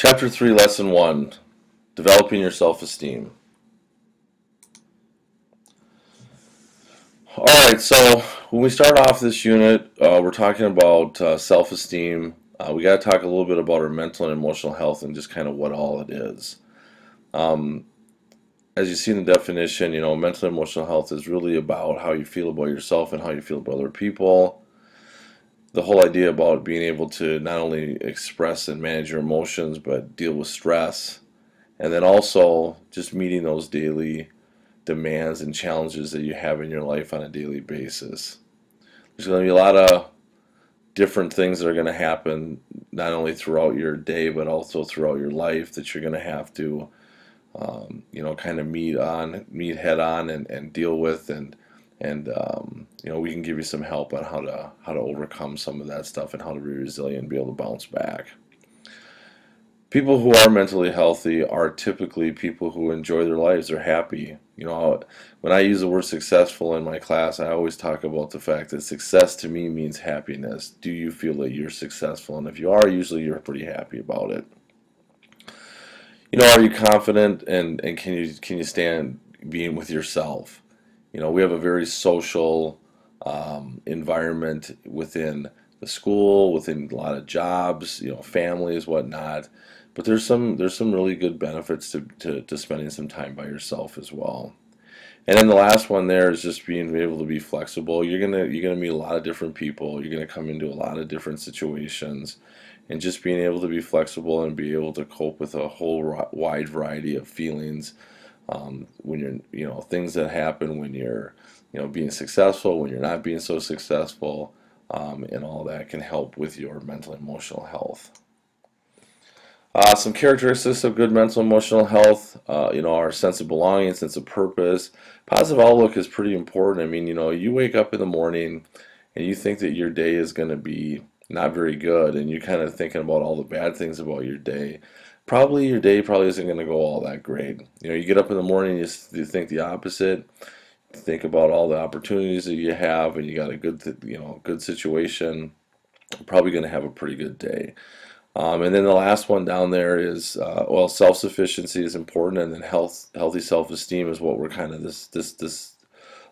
Chapter 3, Lesson 1, Developing Your Self-Esteem. Alright, so when we start off this unit, we're talking about self-esteem. We got to talk a little bit about our mental and emotional health and just kind of what all it is. As you see in the definition, mental and emotional health is really about how you feel about yourself and how you feel about other people. The whole idea about being able to not only express and manage your emotions, but deal with stress. And then also just meeting those daily demands and challenges that you have in your life on a daily basis. There's going to be a lot of different things that are going to happen, not only throughout your day, but also throughout your life that you're going to have to, kind of meet head on and deal with, and we can give you some help on how to overcome some of that stuff and how to be resilient and be able to bounce back. People who are mentally healthy are typically people who enjoy their lives, are happy. When I use the word successful in my class, I always talk about the fact that success to me means happiness. Do you feel that you're successful? And if you are, usually you're pretty happy about it. Are you confident and can you stand being with yourself? We have a very social environment within the school, within a lot of jobs, families, whatnot. But there's some really good benefits to spending some time by yourself as well. And then the last one there is just being able to be flexible. You're gonna meet a lot of different people. You're gonna come into a lot of different situations, and just being able to be flexible and be able to cope with a whole wide variety of feelings. When you're, things that happen when you're, being successful, when you're not being so successful, and all that can help with your mental and emotional health. Some characteristics of good mental and emotional health, our sense of belonging, sense of purpose. Positive outlook is pretty important. I mean, you wake up in the morning and you think that your day is going to be not very good, and you're kind of thinking about all the bad things about your day. Probably your day isn't going to go all that great. You get up in the morning, you think the opposite. Think about all the opportunities that you have, and you got a good situation. You're probably going to have a pretty good day. And then the last one down there is, self-sufficiency is important, and then healthy self-esteem is what we're kind of this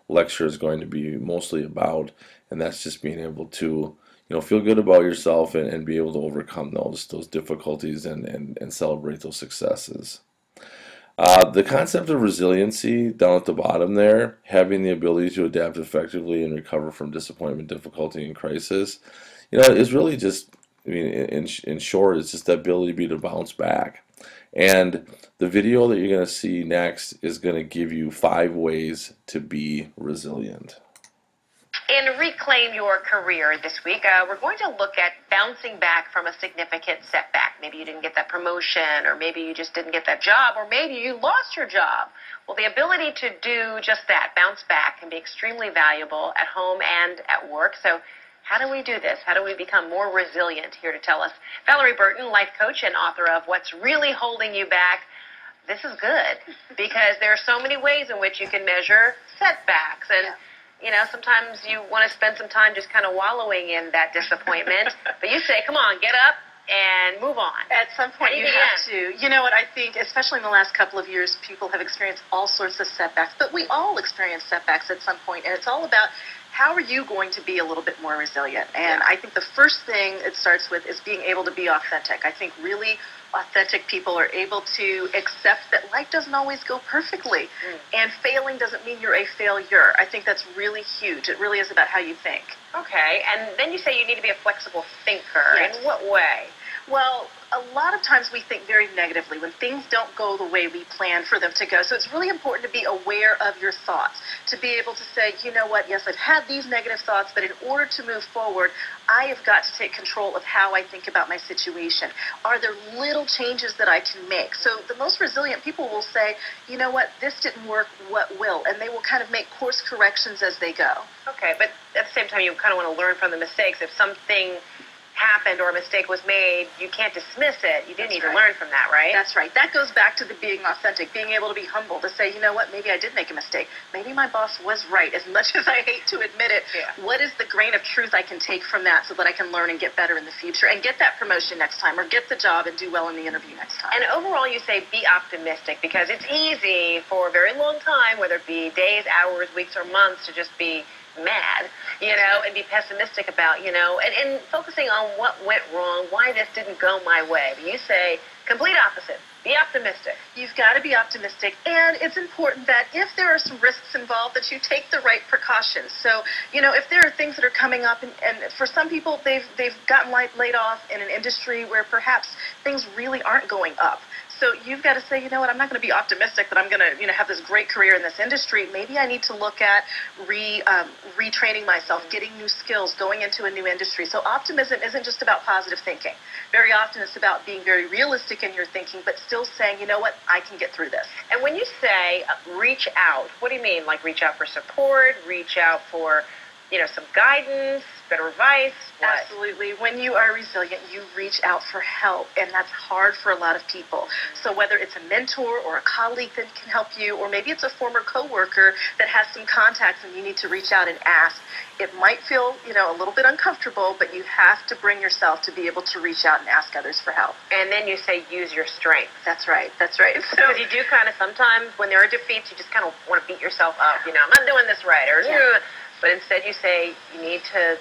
lecture is going to be mostly about, and that's just being able to feel good about yourself and be able to overcome those difficulties and celebrate those successes. The concept of resiliency down at the bottom there, having the ability to adapt effectively and recover from disappointment, difficulty, and crisis, is really just, in short, it's just the ability to bounce back. And the video that you're going to see next is going to give you 5 ways to be resilient. In Reclaim Your Career this week, we're going to look at bouncing back from a significant setback. Maybe you didn't get that promotion, or maybe you just didn't get that job, or maybe you lost your job. Well, the ability to do just that, bounce back, can be extremely valuable at home and at work. So how do we do this? How do we become more resilient? Here to tell us, Valerie Burton, life coach and author of What's Really Holding You Back. This is good because there are so many ways in which you can measure setbacks. And sometimes you want to spend some time just kind of wallowing in that disappointment. But you say, come on, get up and move on. At some point you have to. You know what, I think, especially in the last couple of years, people have experienced all sorts of setbacks. But we all experience setbacks at some point. And it's all about, how are you going to be a little bit more resilient? And I think the first thing it starts with is being able to be authentic. I think really authentic people are able to accept that life doesn't always go perfectly. And failing doesn't mean you're a failure. I think that's really huge. It really is about how you think. Okay, and then you say you need to be a flexible thinker. Yes. In what way? Well, a lot of times we think very negatively when things don't go the way we plan for them to go. So it's really important to be aware of your thoughts, to be able to say, you know what, yes, I've had these negative thoughts, but in order to move forward, I have got to take control of how I think about my situation. Are there little changes that I can make? So the most resilient people will say, you know what, this didn't work, what will? And they will kind of make course corrections as they go. Okay, but at the same time, you kind of want to learn from the mistakes. If something happened or a mistake was made, you can't dismiss it. You do need to learn from that, right? That's right. That goes back to the being authentic, being able to be humble, to say, you know what, maybe I did make a mistake. Maybe my boss was right. As much as I hate to admit it, what is the grain of truth I can take from that so that I can learn and get better in the future and get that promotion next time or get the job and do well in the interview next time? And overall, you say be optimistic, because it's easy for a very long time, whether it be days, hours, weeks, or months, to just be mad, and be pessimistic about, and focusing on what went wrong, why this didn't go my way. But you say complete opposite. Be optimistic. You've got to be optimistic, and it's important that if there are some risks involved, that you take the right precautions. So, if there are things that are coming up, and for some people, they've gotten laid off in an industry where perhaps things really aren't going up. So you've got to say, you know what, I'm not going to be optimistic that I'm going to, have this great career in this industry. Maybe I need to look at retraining myself, getting new skills, going into a new industry. So optimism isn't just about positive thinking. Very often it's about being very realistic in your thinking, but still saying, you know what, I can get through this. And when you say reach out, what do you mean? Like reach out for support, reach out for, some guidance, better advice? What? Absolutely. When you are resilient, you reach out for help, and that's hard for a lot of people. So whether it's a mentor or a colleague that can help you, or maybe it's a former coworker that has some contacts and you need to reach out and ask, it might feel, a little bit uncomfortable, but you have to bring yourself to be able to reach out and ask others for help. And then you say use your strength. That's right. That's right. Because you do kind of sometimes, when there are defeats, you just kind of want to beat yourself up. I'm not doing this right, or but instead you say you need to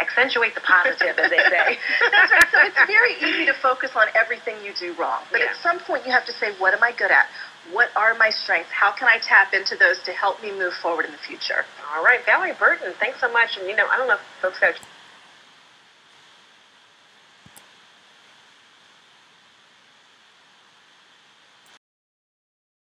accentuate the positive, as they say. That's right. So it's very easy to focus on everything you do wrong. But at some point you have to say, what am I good at? What are my strengths? How can I tap into those to help me move forward in the future? All right, Valerie Burton, thanks so much. And, I don't know if folks got